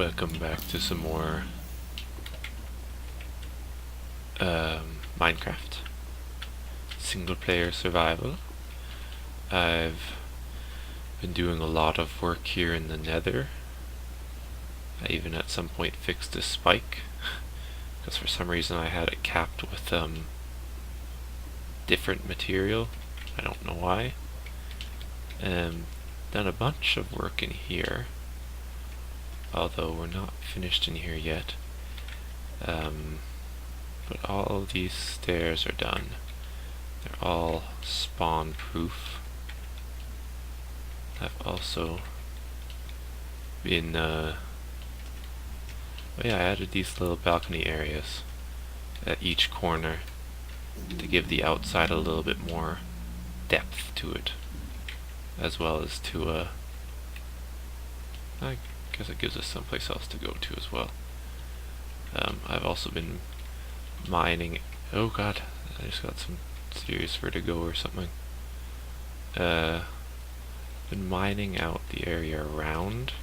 Welcome back to some more Minecraft single player survival. I've been doing a lot of work here in the Nether. I even at some point fixed a spike because for some reason I had it capped with different material. I don't know why. Done a bunch of work in here, although we're not finished in here yet. But all of these stairs are done. They're all spawn proof. I've also been I added these little balcony areas at each corner to give the outside a little bit more depth to it, as well as to I guess it gives us someplace else to go to as well. I've also been mining. Oh god, I just got some serious vertigo or something. Been mining out the area around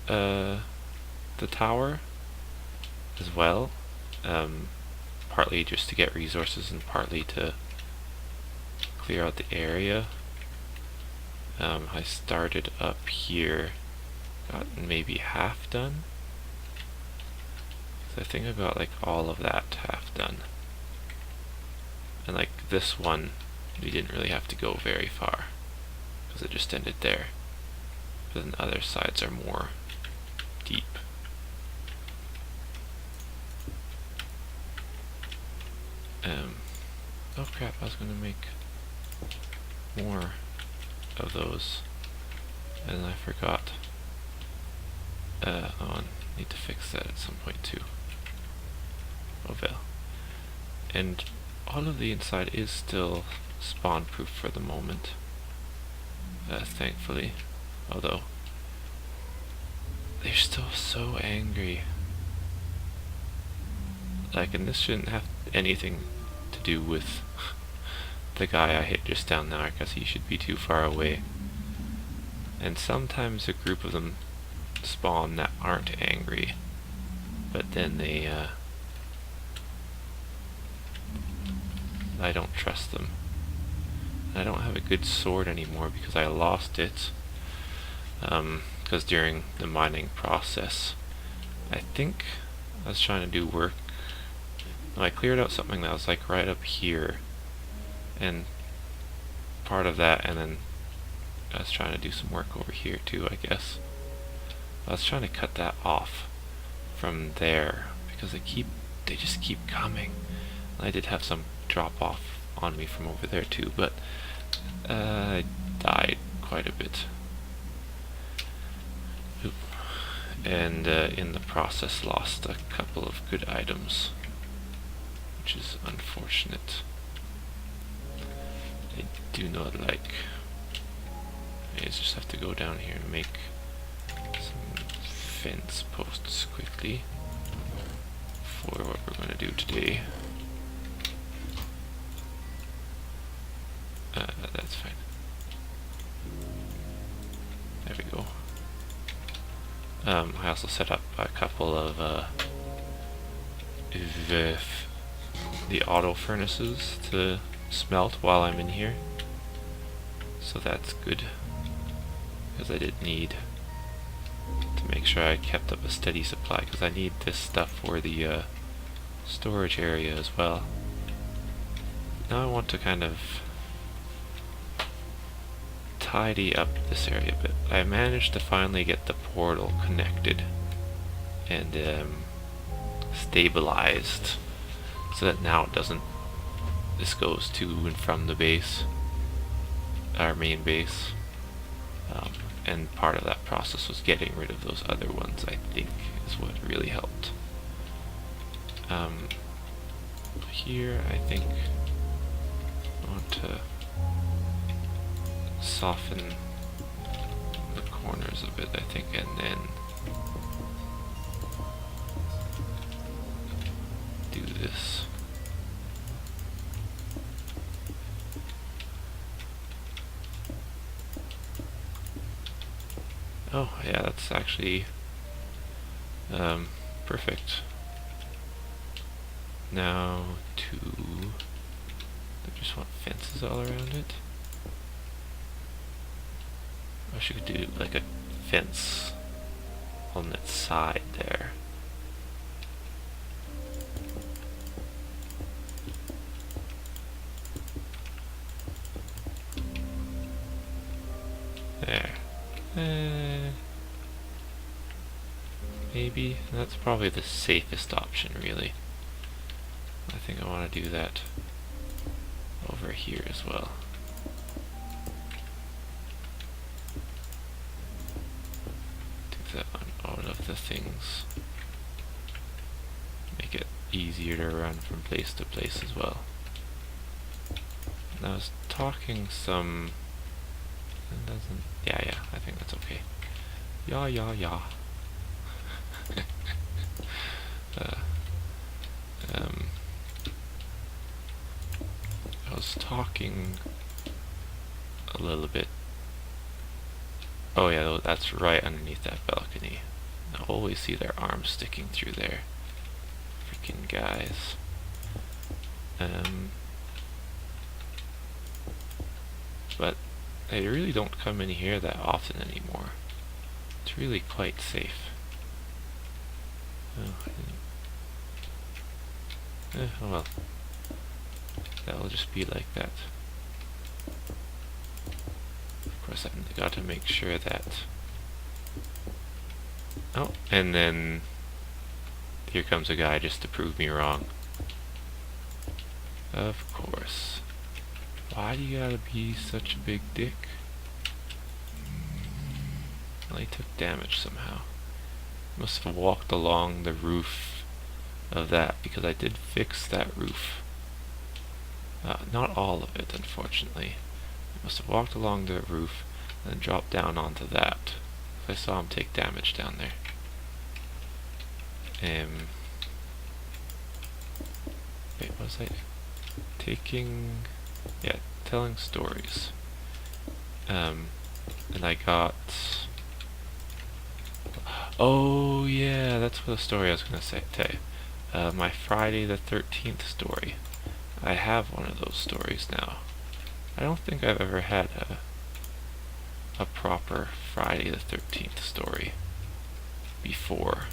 the tower as well, partly just to get resources and partly to clear out the area. I started up here, got maybe half done. So I think I got like all of that half done. And like this one, we didn't really have to go very far because it just ended there. But then other sides are more deep. Oh crap, I was gonna make more of those and I forgot. Need to fix that at some point too. Oh well. And all of the inside is still spawn proof for the moment, thankfully, although they're still so angry. Like, and this shouldn't have anything to do with the guy I hit just down there, because he should be too far away. And sometimes a group of them spawn that aren't angry, but then they I don't trust them. I don't have a good sword anymore because I lost it because during the mining process I think I was trying to do work. No, I cleared out something that was like right up here and part of that, and then I was trying to do some work over here too, I guess. I was trying to cut that off from there because they just keep coming. I did have some drop off on me from over there too, but I died quite a bit. Oop. And in the process lost a couple of good items, which is unfortunate. I do not like. I just have to go down here and make some fence posts quickly for what we're going to do today. That's fine. There we go. I also set up a couple of the auto furnaces to smelt while I'm in here, so that's good, because I did need to make sure I kept up a steady supply, because I need this stuff for the storage area as well. Now I want to kind of tidy up this area a bit. I managed to finally get the portal connected and stabilized so that now it doesn't, this goes to and from the base, our main base, and part of that process was getting rid of those other ones, I think, is what really helped. Here I think I want to soften the corners a bit, I think, and then do this. Oh, yeah, that's actually perfect. Now I just want fences all around it. I should do like a fence on that side there. There. Maybe. That's probably the safest option, really. I think I want to do that over here as well. Take that one out of the things. Make it easier to run from place to place as well. And I was talking some... It doesn't... Yeah, I think that's okay. Yeah. I was talking a little bit. Oh yeah, that's right underneath that balcony. I always see their arms sticking through there. Freaking guys. But they really don't come in here that often anymore. It's really quite safe. Oh well. That'll just be like that. Of course, I've got to make sure that... Oh, and then here comes a guy just to prove me wrong. Of course. Why do you gotta be such a big dick? Well, he took damage somehow. Must have walked along the roof of that, because I did fix that roof. Not all of it, unfortunately. I must have walked along the roof and then dropped down onto that. I saw him take damage down there. Wait, was I taking... Yeah, telling stories. And I got... Oh yeah, that's what the story I was gonna say. Tell you. My Friday the 13th story. I have one of those stories now. I don't think I've ever had a proper Friday the 13th story before.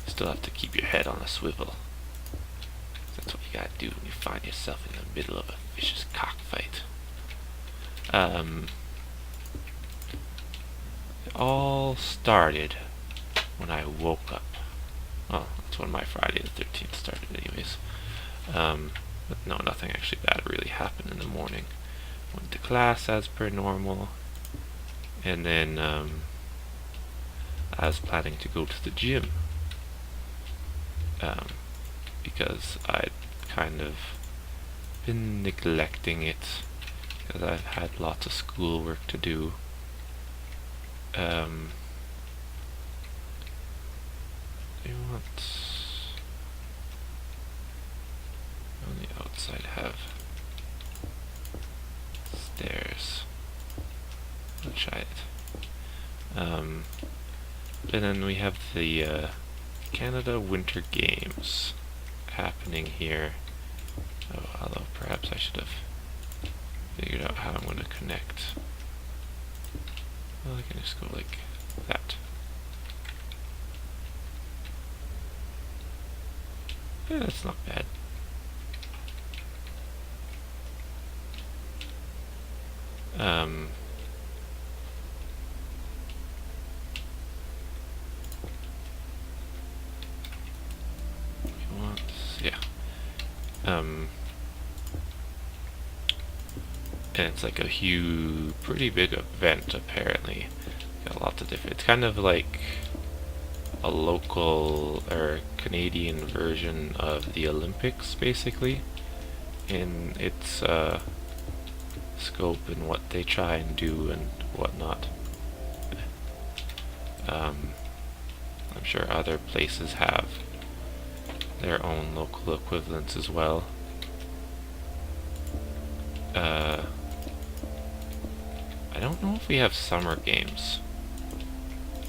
Still have to keep your head on a swivel. That's what you gotta do when you find yourself in the middle of a vicious cockfight. It all started when I woke up. Well, that's when my Friday the 13th started anyways. But no, nothing actually bad really happened in the morning. Went to class as per normal. And then I was planning to go to the gym. Because I'd kind of been neglecting it because I've had lots of schoolwork to do. On the outside have stairs. I'll try it. And then we have the Canada Winter Games happening here. Oh, although perhaps I should have figured out how I'm going to connect. Well, I can just go like that. Yeah, that's not bad. And it's like a huge, pretty big event apparently. Got lots of different, it's kind of like a local or Canadian version of the Olympics basically, in its scope and what they try and do and whatnot. I'm sure other places have their own local equivalents as well. I don't know if we have summer games.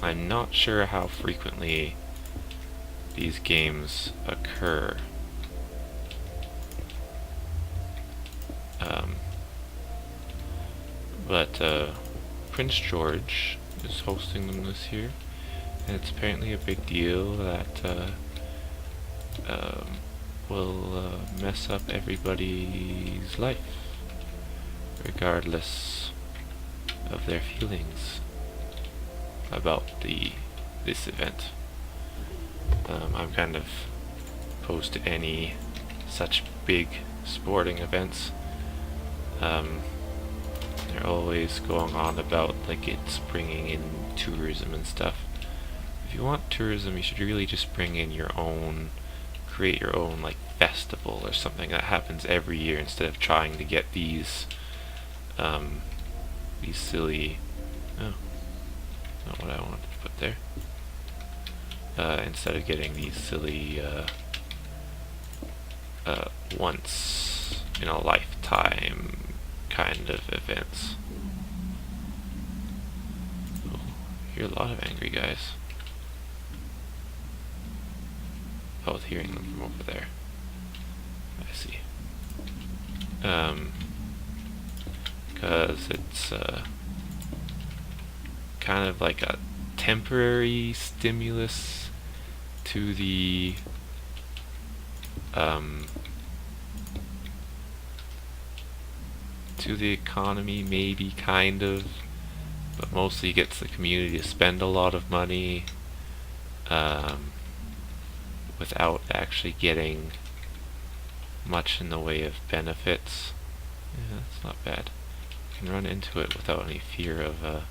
I'm not sure how frequently these games occur. But Prince George is hosting them this year, and it's apparently a big deal that will mess up everybody's life, regardless of their feelings about this event. I'm kind of opposed to any such big sporting events. They're always going on about like it's bringing in tourism and stuff. If you want tourism, you should really just bring in your own, create your own like festival or something that happens every year instead of trying to get these silly, oh, not what I wanted to put there. Instead of getting these silly once in a lifetime kind of events. Oh, hear a lot of angry guys. I was hearing them from over there. I see. Because it's kind of like a temporary stimulus to the economy, maybe, kind of, but mostly gets the community to spend a lot of money without actually getting much in the way of benefits. Yeah, that's not bad. You can run into it without any fear of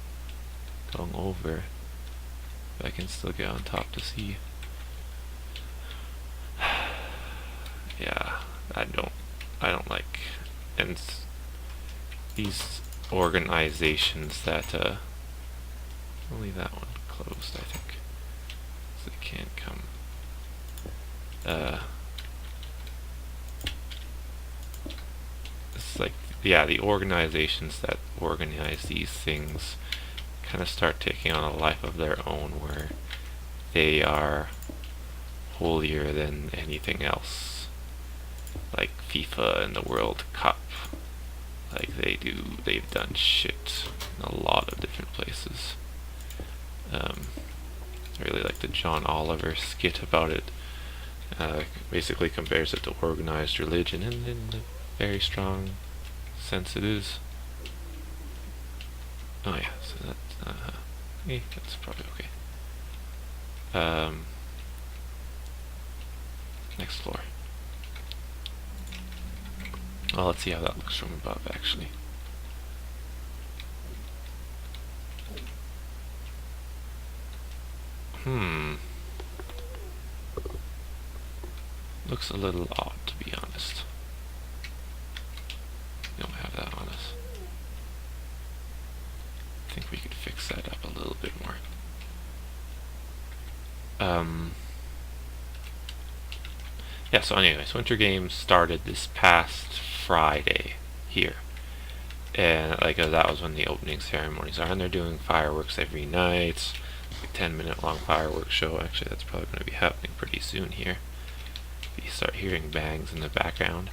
going over, but I can still get on top to see. Yeah, I don't like, and these organizations that I'll leave that one closed, I think, so they can't come. It's like, yeah, the organizations that organize these things kind of start taking on a life of their own, where they are holier than anything else, like FIFA and the World Cup. Like they've done shit in a lot of different places. I really like the John Oliver skit about it. Basically compares it to organized religion, and in a very strong sense it is. Oh yeah, so that's probably okay. Next floor. Well, let's see how that looks from above, actually. Looks a little odd, to be honest. We don't have that on us. I think we could fix that up a little bit more. Yeah, so anyways, Winter Games started this past Friday here. And like that was when the opening ceremonies are, and they're doing fireworks every night. Like 10-minute long fireworks show. Actually, that's probably going to be happening pretty soon here. You start hearing bangs in the background.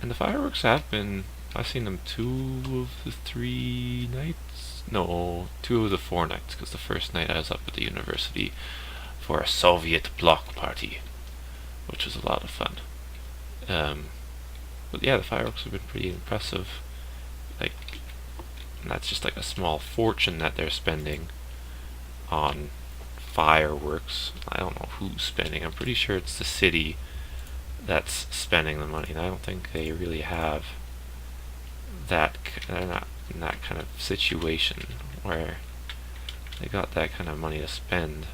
And the fireworks have been, I've seen them 2 of the 3 nights? No, 2 of the 4 nights, because the first night I was up at the university for a Soviet block party, which was a lot of fun. But yeah, the fireworks have been pretty impressive. Like, and that's just like a small fortune that they're spending on fireworks. I don't know who's spending. I'm pretty sure it's the city that's spending the money, and I don't think they really have that. They're not in that kind of situation where they got that kind of money to spend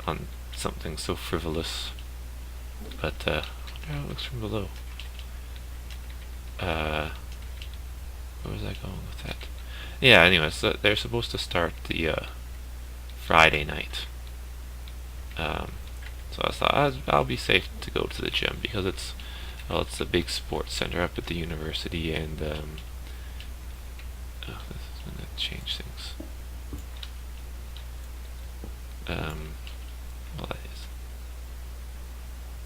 on something so frivolous. But I wonder how it looks from below. Where was I going with that? Yeah, anyways, so they're supposed to start the Friday night. So I thought I'll be safe to go to the gym, because it's a big sports center up at the university, and this is gonna change things. Well, that is.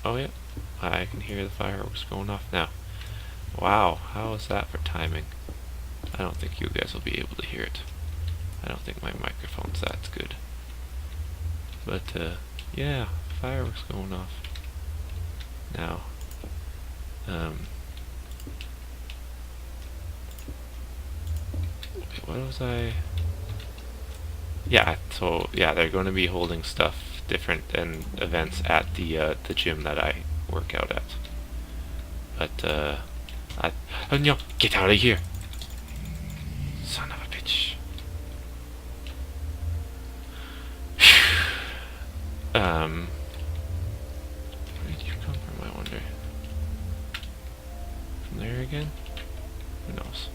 Oh yeah, I can hear the fireworks going off now. Wow, how is that for timing? I don't think you guys will be able to hear it. I don't think my microphone's that good. But yeah, fireworks going off. Now, wait, what was I? Yeah, so yeah, they're going to be holding stuff different and events at the gym that I work out at. But oh no, get out of here, son of a bitch. Where did you come from, I wonder? From there again? Who knows?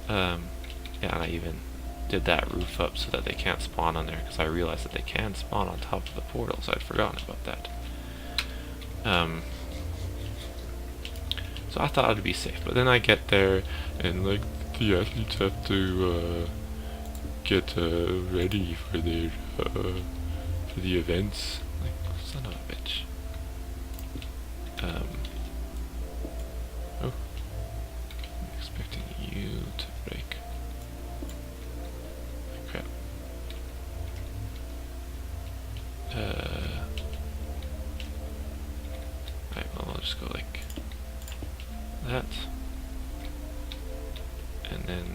Yeah, and I even did that roof up so that they can't spawn on there, because I realized that they can spawn on top of the portals. I'd forgotten about that. So I thought I'd be safe, but then I get there, and like the athletes have to get ready for their for the events. Like, son of a bitch. Oh, I'm expecting you to break. Crap. Right, well, I'll just go like that, and then,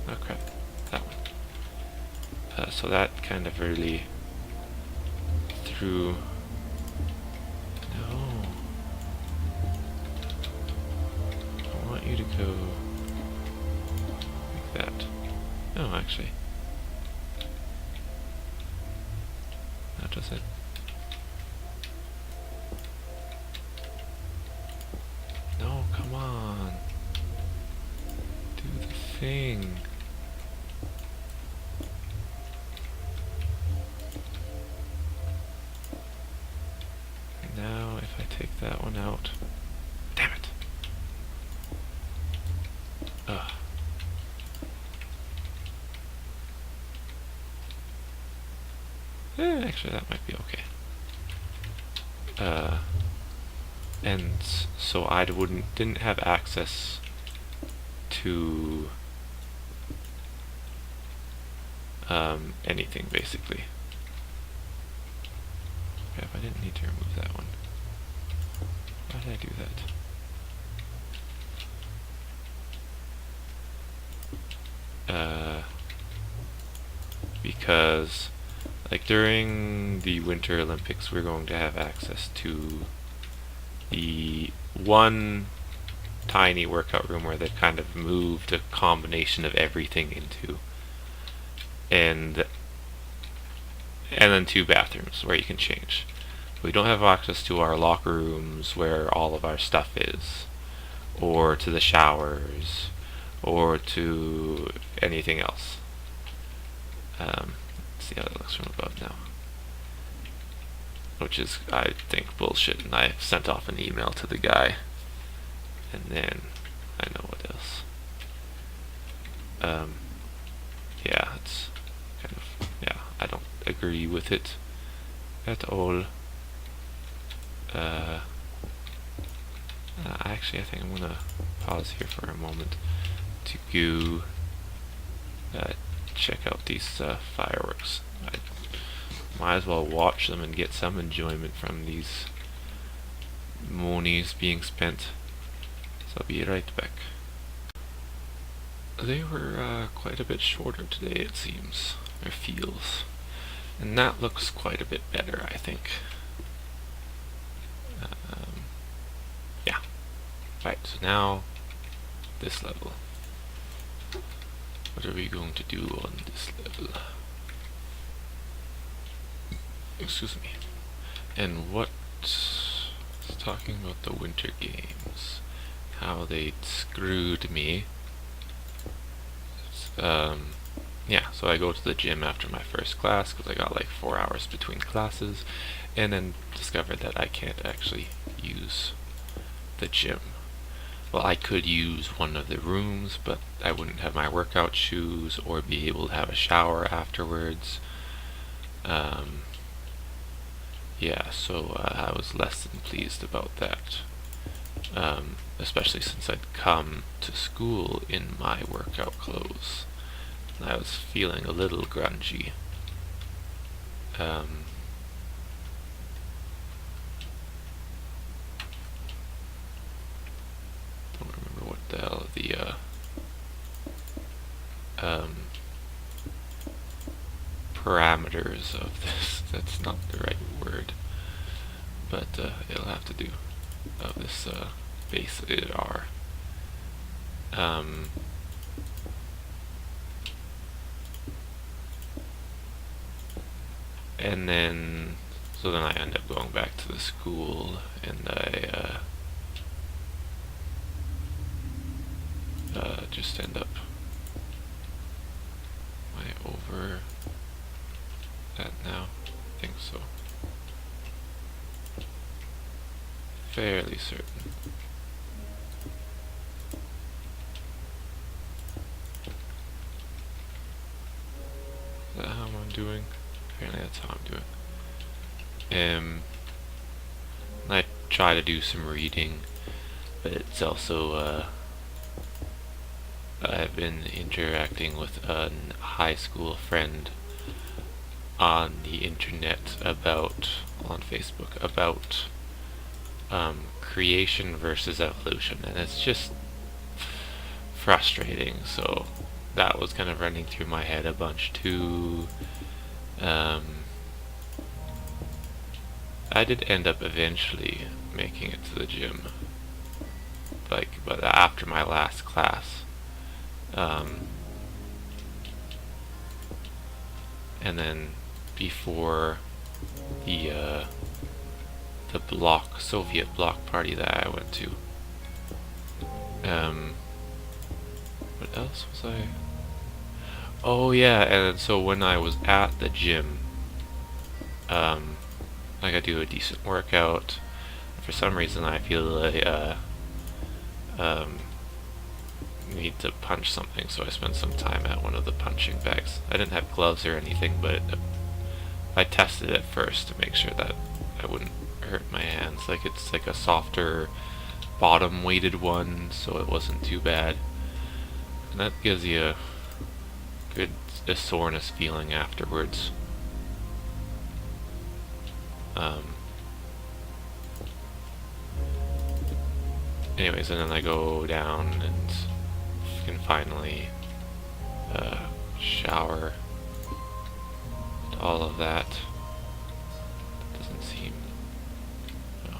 oh crap, that one. So that kind of really threw, no, I want you to go like that. No, actually, that does it. No, come on. Do the thing. And now if I take that one out. Damn it. Ugh. Actually that might be okay. And so I didn't have access to anything basically. Crap, I didn't need to remove that one. Why did I do that? Because like during the Winter Olympics we're going to have access to the one tiny workout room where they've kind of moved a combination of everything into, and then 2 bathrooms where you can change. We don't have access to our locker rooms where all of our stuff is, or to the showers, or to anything else. Let's see how that looks from above now. Which is, I think, bullshit, and I sent off an email to the guy, and then I know what else. Yeah, it's kind of, yeah, I don't agree with it at all. Actually, I think I'm gonna pause here for a moment to go check out these fireworks. I might as well watch them and get some enjoyment from these monies being spent. So I'll be right back. They were quite a bit shorter today, it seems, or feels. And that looks quite a bit better, I think. Yeah. Right, so now, this level. What are we going to do on this level? Excuse me. And what, talking about the winter games, how they screwed me. Yeah, so I go to the gym after my first class because I got like 4 hours between classes, and then discovered that I can't actually use the gym. well, I could use one of the rooms, but I wouldn't have my workout shoes or be able to have a shower afterwards. Yeah, so I was less than pleased about that. Especially since I'd come to school in my workout clothes. And I was feeling a little grungy. Don't remember what the hell the parameters of this, that's not the right word, but it'll have to do, of this base are. And then, so then I end up going back to the school, and I just end up, am I over that now? I think so. Fairly certain. Is that how I'm doing? Apparently that's how I'm doing. I try to do some reading, but it's also, I've been interacting with a high school friend on the internet about, on Facebook, about creation versus evolution, and it's just frustrating. So that was kind of running through my head a bunch too. I did end up eventually making it to the gym, but after my last class. And then before the Soviet block party that I went to. What else was I? Oh yeah, and so when I was at the gym, like I do a decent workout. For some reason I feel like need to punch something, so I spent some time at one of the punching bags. I didn't have gloves or anything, but I tested it first to make sure that I wouldn't hurt my hands. Like, it's like a softer bottom weighted one, so it wasn't too bad. And that gives you a good soreness feeling afterwards. Anyways, and then I go down and can finally shower and all of that. Doesn't seem. No.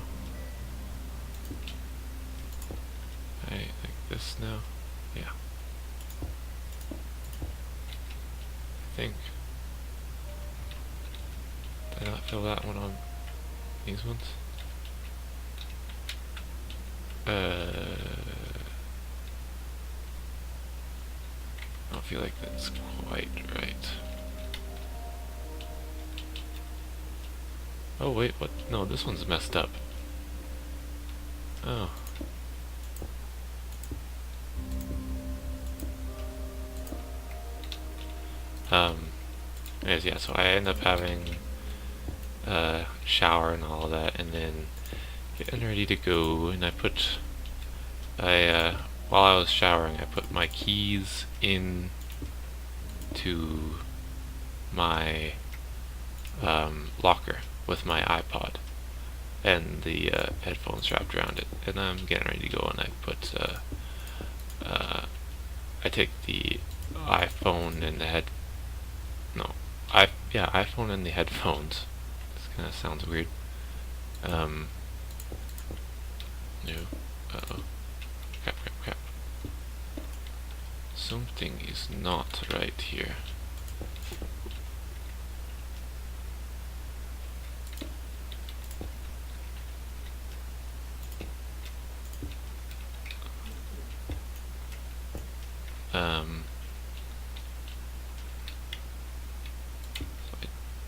I think this now. Yeah. I think. Did I not fill that one on these ones? I don't feel like that's quite right. Oh wait, what? No, this one's messed up. Oh. Anyways, yeah, so I end up having a shower and all of that, and then getting ready to go, and while I was showering, I put my keys in to my locker with my iPod and the headphones wrapped around it, and I'm getting ready to go, and I put I take the iPhone and the iPhone and the headphones. This kind of sounds weird. No. Uh-oh. Crap. Something is not right here.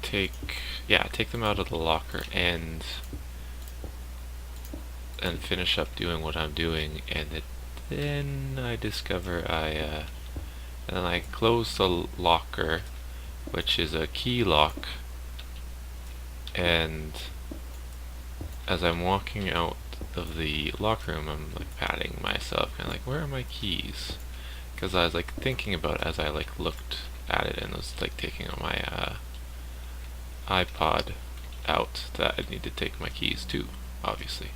So I take them out of the locker, and and finish up doing what I'm doing, and then I discover I close the locker, which is a key lock, and as I'm walking out of the locker room, I'm like patting myself, kind of like, where are my keys? Because I was like thinking about it as I like looked at it and was like taking my iPod out, that I need to take my keys too, obviously.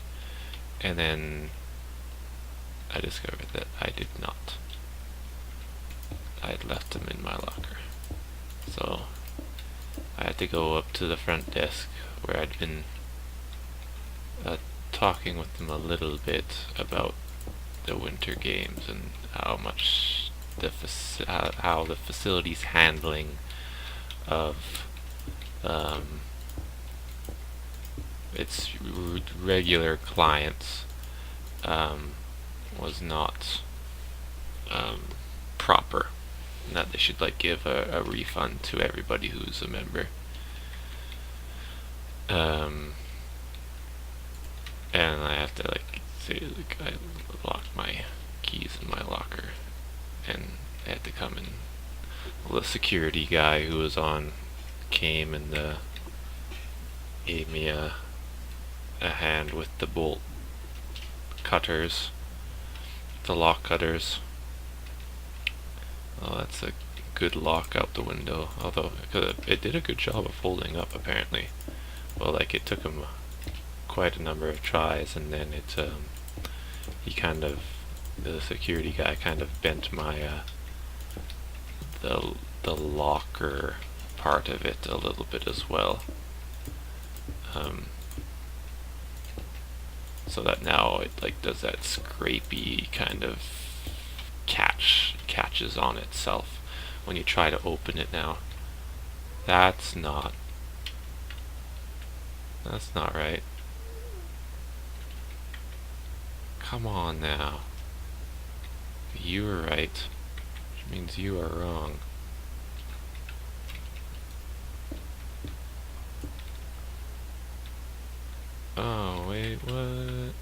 And then I discovered that I did not. I had left them in my locker. So I had to go up to the front desk where I'd been talking with them a little bit about the winter games and how much how the facility's handling of its regular clients was not proper, and that they should like give a refund to everybody who's a member. And I have to like say like I locked my keys in my locker, and I had to come and the security guy who was on came and gave me a hand with the bolt cutters, the lock cutters. Oh, that's a good lock out the window, although it did a good job of holding up apparently. Well, like it took him quite a number of tries, and then the security guy kind of bent my the locker part of it a little bit as well, so that now it like does that scrapey kind of catches on itself when you try to open it now. That's not right. Come on now. You were right, which means you are wrong. Oh, wait, what?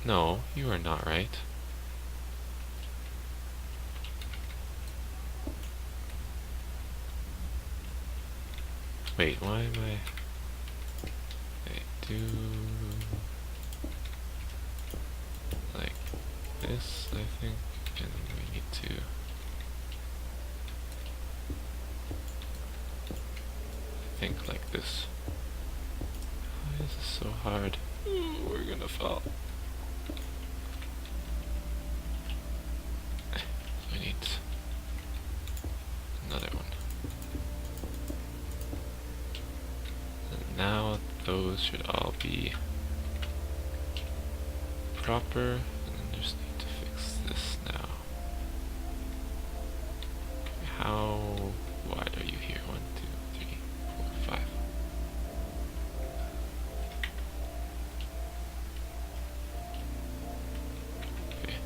No, you are not right. Wait, why am I do like this, I think, and we need to think like this. Why is this so hard? Ooh, we're gonna fall. We need another one. And now those should all be proper, and then just need to fix this now. How wide are you here? 1, 2, 3, 4, 5. Okay.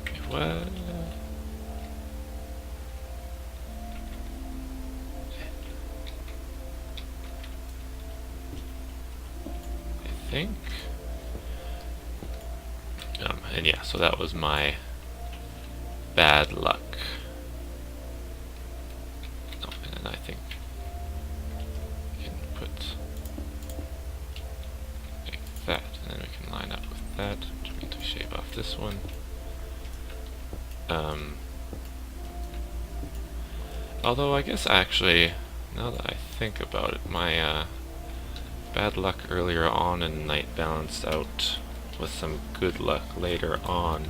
Okay, what? I think. And yeah, so that was my bad luck. Oh, and then I think we can put like that, and then we can line up with that, which means we shave off this one. Although I guess actually, now that I think about it, my bad luck earlier on in the night balanced out with some good luck later on,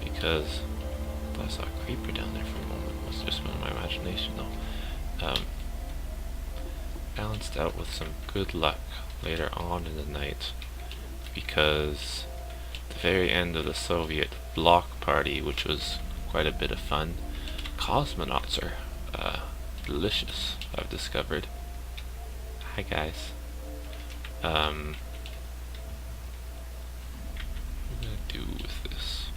because I thought I saw a creeper down there for a moment. It was just my imagination though. Balanced out with some good luck later on in the night, because the very end of the Soviet block party, which was quite a bit of fun, cosmonauts are delicious, I've discovered. Hi guys. What am I gonna do with this?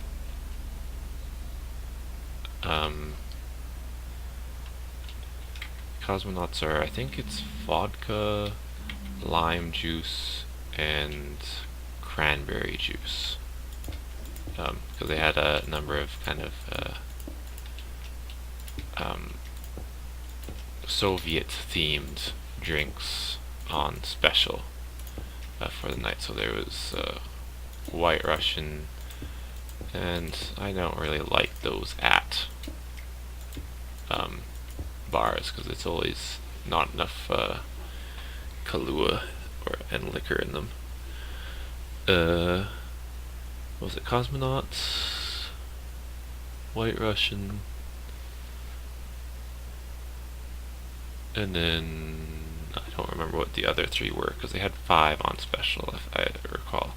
cosmonauts are, I think it's vodka, lime juice, and cranberry juice. Because they had a number of kind of Soviet-themed drinks on special for the night. So there was White Russian, and I don't really like those at bars because it's always not enough Kahlua and liquor in them. What was it? Cosmonauts, White Russian, and then I don't remember what the other three were because they had 5 on special, if I recall.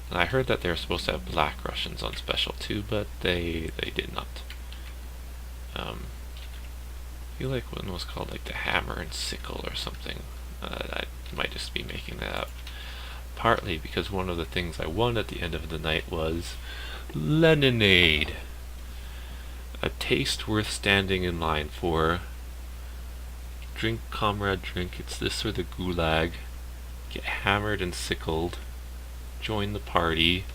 And I heard that they were supposed to have Black Russians on special too, but they did not. I feel like one was called like the Hammer and Sickle or something. I might just be making that up. Partly because one of the things I won at the end of the night was Leninade. A taste worth standing in line for. Drink, comrade, drink. It's this or the gulag. Get hammered and sickled. Join the party.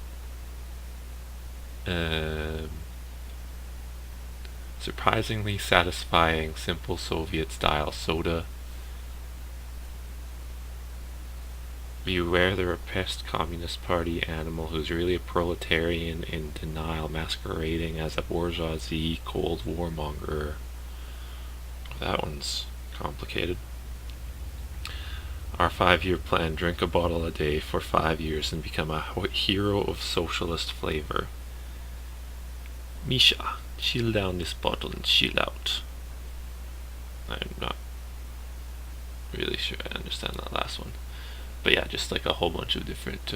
Surprisingly satisfying, simple Soviet-style soda. Beware the repressed Communist Party animal who's really a proletarian in denial, masquerading as a bourgeoisie Cold War monger. That one's complicated. Our 5-year plan: drink a bottle a day for 5 years and become a hero of socialist flavor. Misha, chill down this bottle and chill out. I'm not really sure I understand that last one. But yeah, just like a whole bunch of different,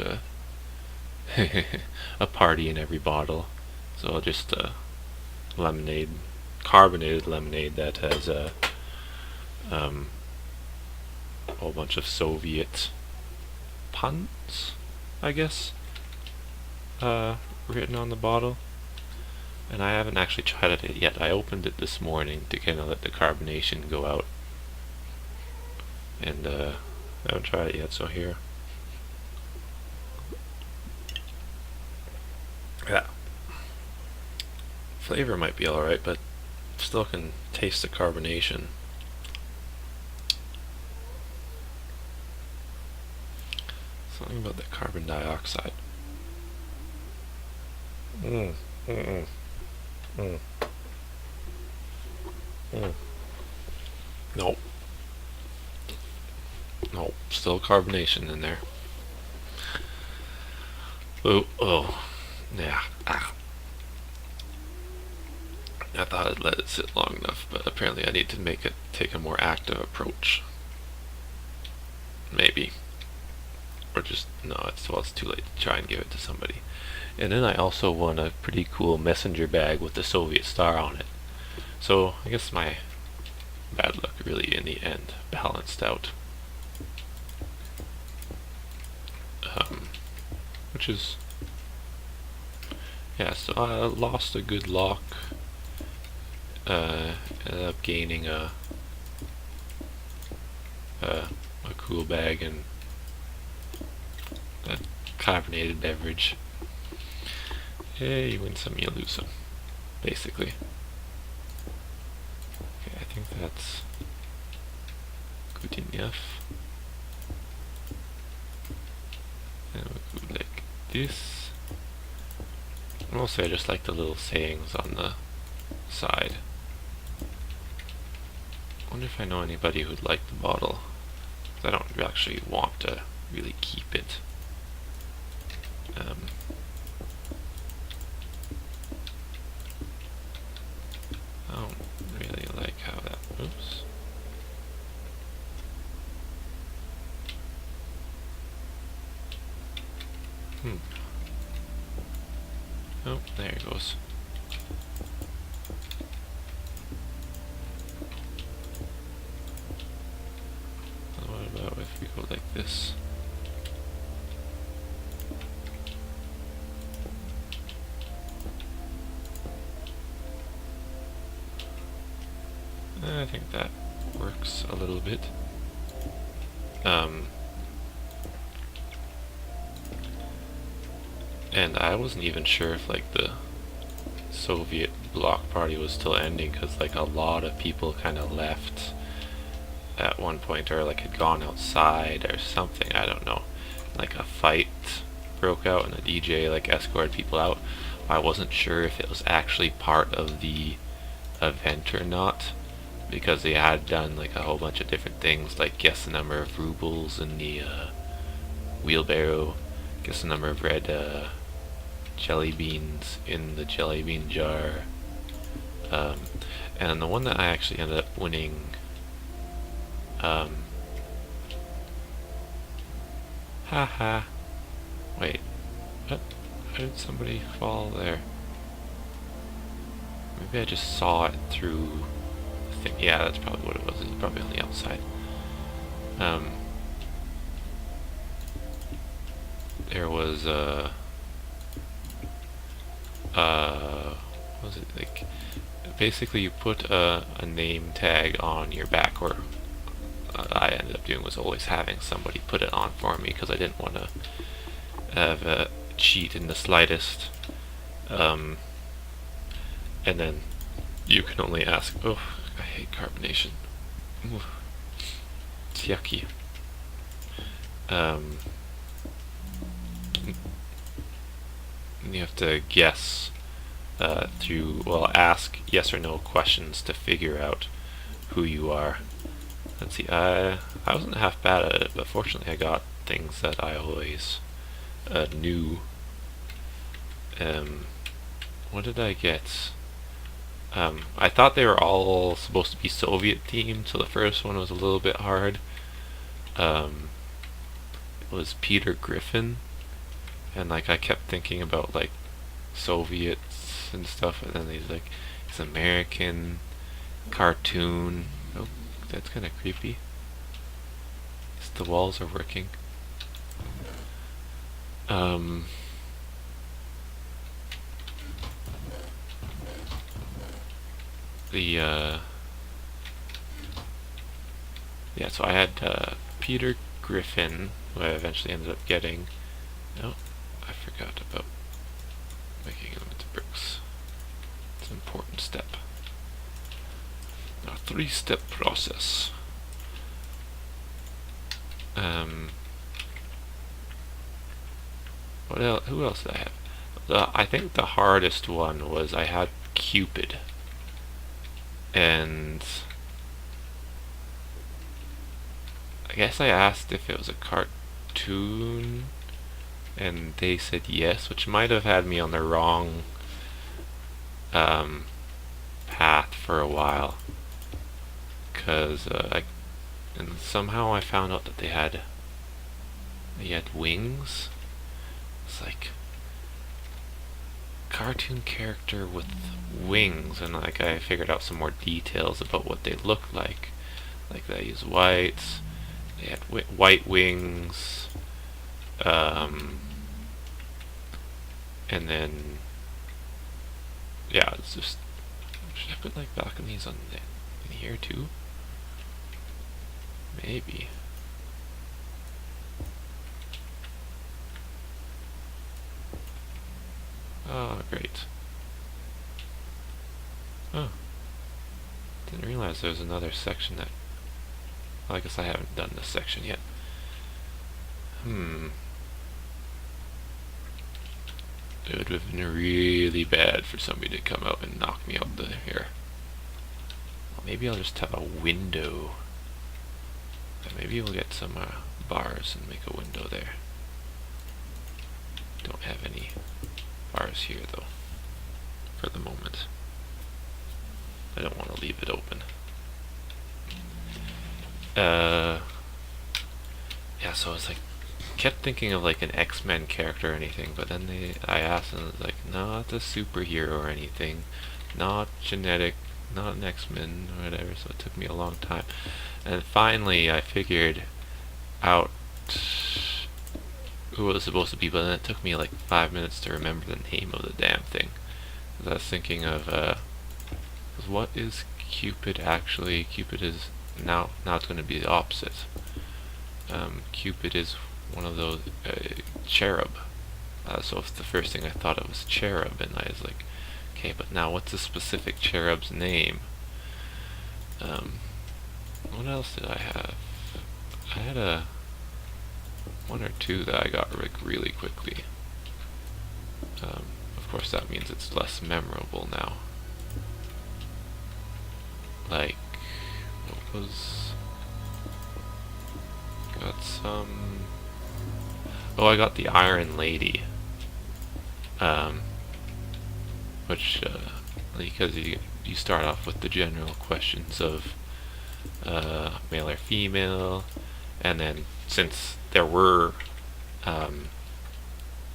a party in every bottle. So just lemonade, carbonated lemonade that has a whole bunch of Soviet puns, I guess, written on the bottle. And I haven't actually tried it yet. I opened it this morning to kind of let the carbonation go out. And I haven't tried it yet, so here. Yeah. Flavor might be alright, but still can taste the carbonation. Something about the carbon dioxide. Nope. Nope. Still carbonation in there. Oh. Yeah. I thought I'd let it sit long enough, but apparently I need to take a more active approach. Maybe. Or just, no, it's too late to try and give it to somebody. And then I also won a pretty cool messenger bag with the Soviet star on it. So I guess my bad luck really in the end balanced out. Which is, yeah, so I lost a good lock. Ended up gaining a cool bag and a carbonated beverage. Yeah, you win some, you lose some, basically. Okay, I think that's good enough. And we'll go like this. Mostly I just like the little sayings on the side. I wonder if I know anybody who'd like the bottle. I don't actually want to really keep it. I don't really like how that moves. Oh, there it goes. What about if we go like this? I think that works a little bit. And I wasn't even sure if like the Soviet bloc party was still ending, because like a lot of people kind of left at one point, or like had gone outside or something, I don't know. Like a fight broke out and the DJ like escorted people out. I wasn't sure if it was actually part of the event or not, because they had done like a whole bunch of different things, like guess the number of rubles in the wheelbarrow, guess the number of red jelly beans in the jelly bean jar, and the one that I actually ended up winning, haha, wait, what? How did somebody fall there? Maybe I just saw it through the thing. Yeah, that's probably what it was. It was probably on the outside. There was what was it, like, basically you put a name tag on your back, or I ended up doing was always having somebody put it on for me, because I didn't want to have a cheat in the slightest. And then you can only ask, oh, I hate carbonation. Ooh, it's yucky. And you have to guess ask yes or no questions to figure out who you are. Let's see, I wasn't half bad at it, but fortunately I got things that I always knew. What did I get? I thought they were all supposed to be Soviet themed, so the first one was a little bit hard. It was Peter Griffin, and like I kept thinking about like Soviets and stuff, and then he's American cartoon. Oh, that's kind of creepy. The walls are working. Yeah, so I had Peter Griffin, who I eventually ended up getting. Oh, I forgot about making them into bricks. It's an important step. A 3-step process. What else? Who else did I have? I think the hardest one was I had Cupid, and I guess I asked if it was a cartoon, and they said yes, which might have had me on the wrong path for a while, because and somehow I found out that they had wings. It's like cartoon character with wings, and like I figured out some more details about what they look like. Like they use whites. They had white wings, and then yeah, it's just, should I put like balconies on in here too? Maybe. Oh, great. Oh, didn't realize there was another section that. Well, I guess I haven't done this section yet. It would have been really bad for somebody to come out and knock me out here. Well, maybe I'll just have a window. And maybe we'll get some bars and make a window there. Don't have any bars here though, for the moment. I don't want to leave it open. Yeah, so it's like, kept thinking of like an X-Men character or anything, but then I asked and it was like, not a superhero or anything, not genetic, not an X-Men or whatever, so it took me a long time. And finally I figured out who it was supposed to be, but then it took me like 5 minutes to remember the name of the damn thing. I was thinking of, what is Cupid actually? Cupid is Now it's going to be the opposite. Cupid is one of those cherub. So if the first thing I thought of was cherub, and I was like, okay, but now what's a specific cherub's name? What else did I have? I had one or two that I got really quickly. Of course, that means it's less memorable now. Like, what was... Got some... Oh, I got the Iron Lady. Which, because you start off with the general questions of male or female, and then since there were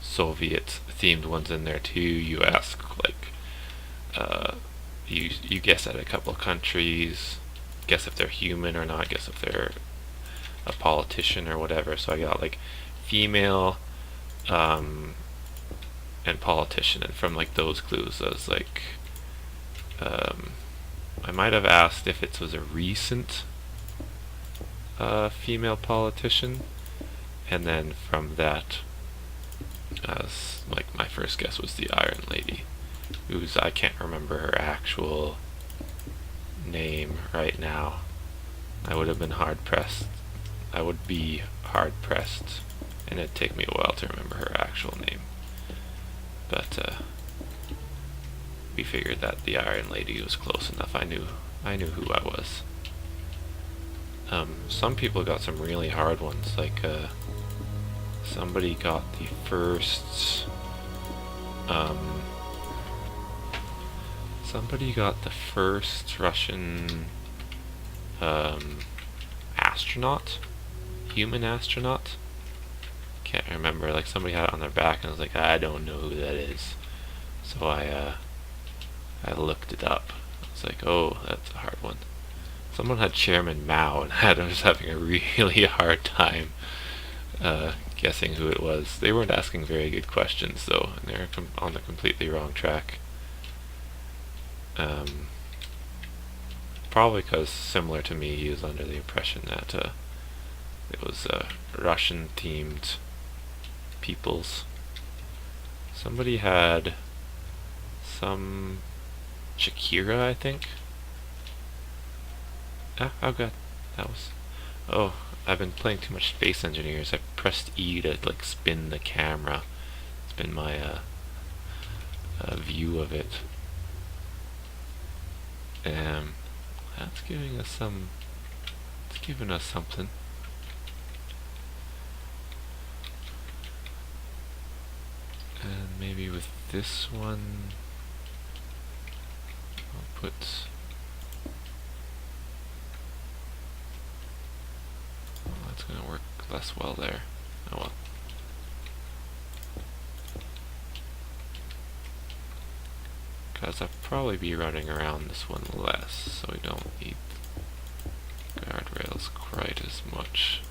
Soviet-themed ones in there too, you ask, like, you guess at a couple of countries, guess if they're human or not, guess if they're a politician or whatever. So I got like female and politician, and from like those clues I was like, I might have asked if it was a recent female politician, and then from that, like my first guess was the Iron Lady, who's, I can't remember her actual name right now. I would have been hard pressed. I would be hard pressed, and it'd take me a while to remember her actual name. But we figured that the Iron Lady was close enough. I knew who I was. Some people got some really hard ones, like somebody got the first Russian astronaut, human astronaut. Can't remember. Like somebody had it on their back, and I was like, I don't know who that is. So I looked it up. I was like, oh, that's a hard one. Someone had Chairman Mao, and I was having a really hard time guessing who it was. They weren't asking very good questions though, and they were on the completely wrong track. Probably because, similar to me, he was under the impression that it was Russian-themed peoples. Somebody had some Shakira, I think. Oh god, that was... Oh, I've been playing too much Space Engineers. I pressed E to like spin the camera. Spin my view of it. That's giving us some... It's giving us something. And maybe with this one, I'll put... Oh, that's gonna work less well there. Oh well. Because I'll probably be running around this one less, so we don't need guardrails quite as much.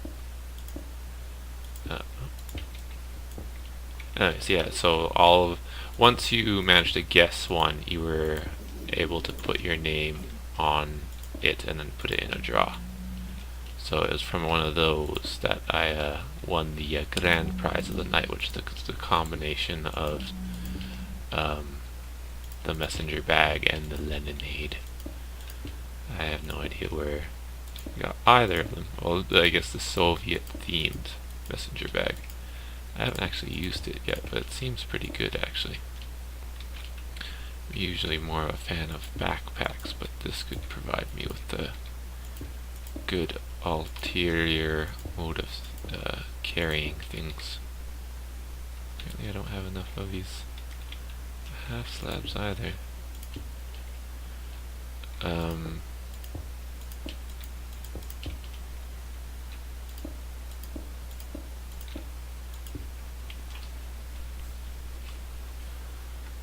Anyways, yeah, so once you managed to guess one, you were able to put your name on it and then put it in a draw. So it was from one of those that I won the grand prize of the night, which is the combination of the messenger bag and the lemonade. I have no idea where I got either of them. Well, I guess the Soviet-themed messenger bag. I haven't actually used it yet, but it seems pretty good actually. I'm usually more of a fan of backpacks, but this could provide me with the good ulterior mode of carrying things. Apparently I don't have enough of these half slabs either.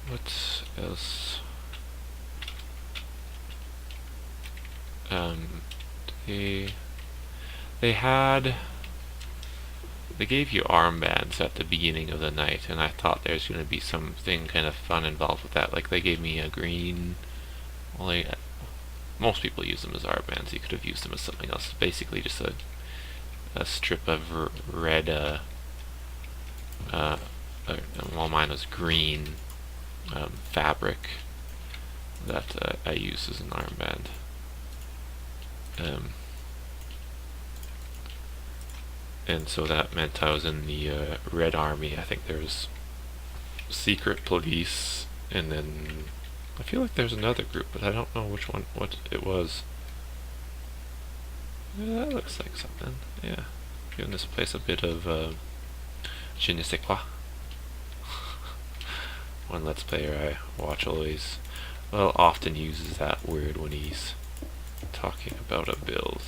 What else? They gave you armbands at the beginning of the night, and I thought there's going to be something kind of fun involved with that. Like they gave me a green, well, Most people use them as armbands. You could have used them as something else. Basically just a strip of red, well, mine was green fabric that I use as an armband. And so that meant I was in the Red Army. I think there was secret police, and then I feel like there's another group, but I don't know which one, what it was. Yeah, that looks like something. Yeah, giving this place a bit of je ne sais quoi. One Let's Player I watch always, well, often uses that word when he's talking about a build.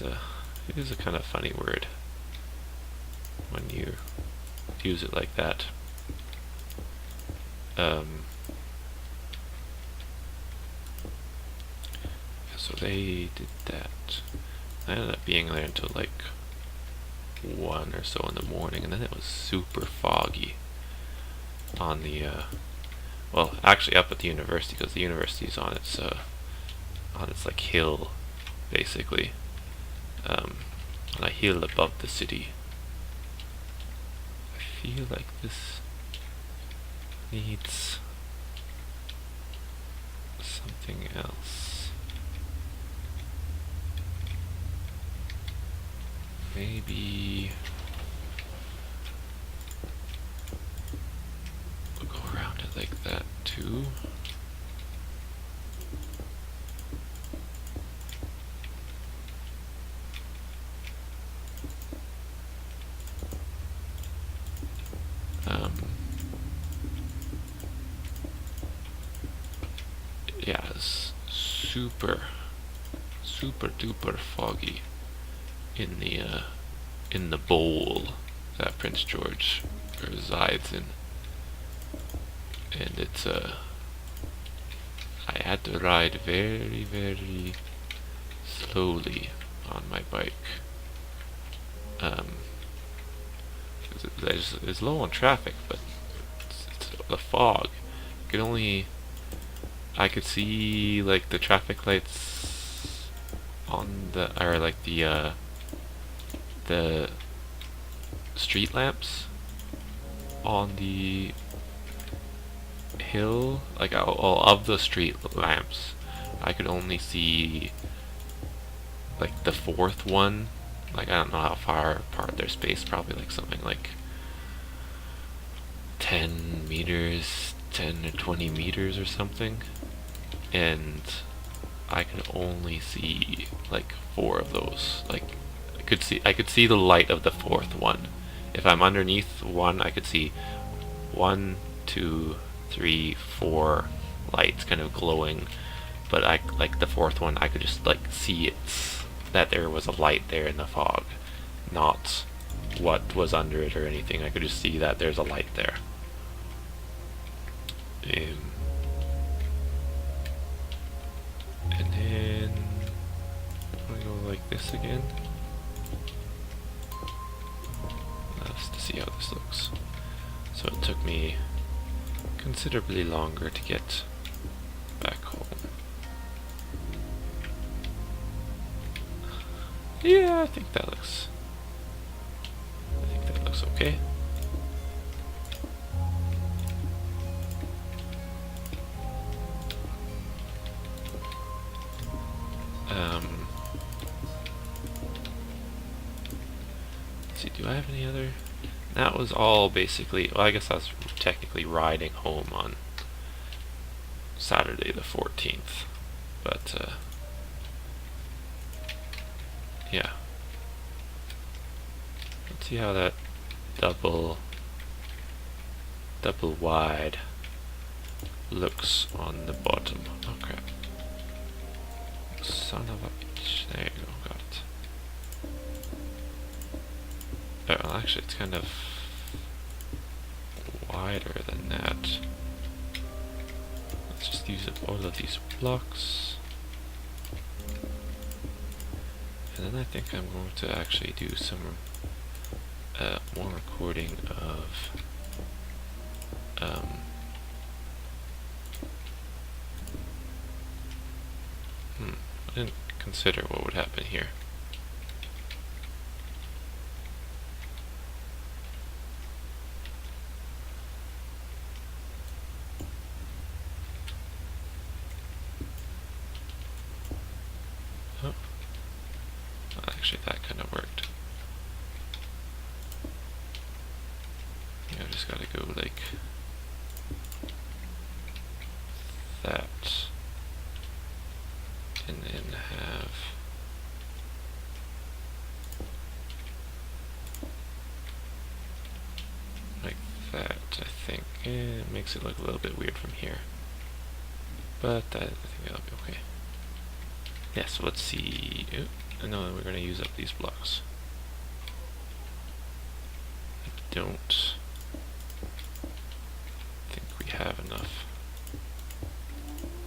It is a kind of funny word when you use it like that. So they did that. I ended up being there until like 1 or so in the morning, and then it was super foggy on the well, actually up at the university, because the university's on its like hill, basically, on a hill above the city. I feel like this needs something else. Maybe we'll go around it like that too. Yeah, it's super duper foggy in the bowl that Prince George resides in, and it's I had to ride very slowly on my bike. It's low on traffic, but it's the fog. I could see like the traffic lights on the street lamps on the hill, like all of the street lamps. I could only see like the fourth one. Like, I don't know how far apart they're spaced, probably like something like 10 meters, 10 or 20 meters or something. And I could only see like 4 of those. Like, I could see the light of the fourth one. If I'm underneath one, I could see 1, 2, 3, 4 lights kind of glowing. But like the fourth one, I could just like see it, that there was a light there in the fog, not what was under it or anything. I could just see that there's a light there. And then I go like this again. Just to see how this looks. So it took me considerably longer to get back home. Yeah, I think that looks okay. Let's see, do I have any other? That was all basically, well, I guess I was technically riding home on Saturday the 14th, but yeah. Let's see how that double wide looks on the bottom. Oh crap. Son of a bitch. There you go, got it. Well, actually it's kind of wider than that. Let's just use up all of these blocks. And then I think I'm going to actually do some more recording of didn't consider what would happen here. Oh, actually that kind of worked. Yeah, I just gotta go like that, and then have like that. I think it makes it look a little bit weird from here, but I think that'll be okay. Yeah, so let's see. I know we're going to use up these blocks. I don't think we have enough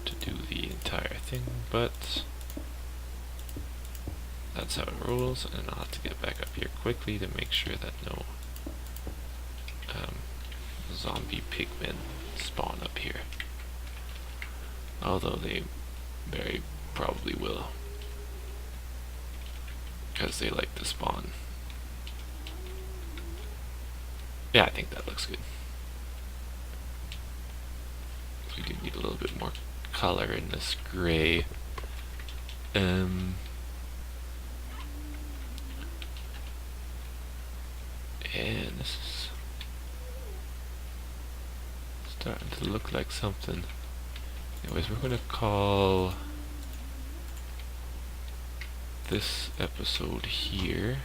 to do the entire thing, but that's how it rolls, and I'll have to get back up here quickly to make sure that no zombie pigmen spawn up here. Although they very probably will, because they like to spawn. Yeah, I think that looks good. We do need a little bit more color in this gray. And this is starting to look like something. Anyways, we're going to call this episode here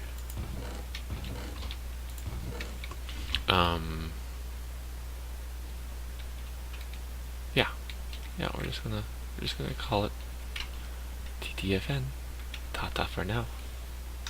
yeah, we're just gonna call it TTFN. Tata for now.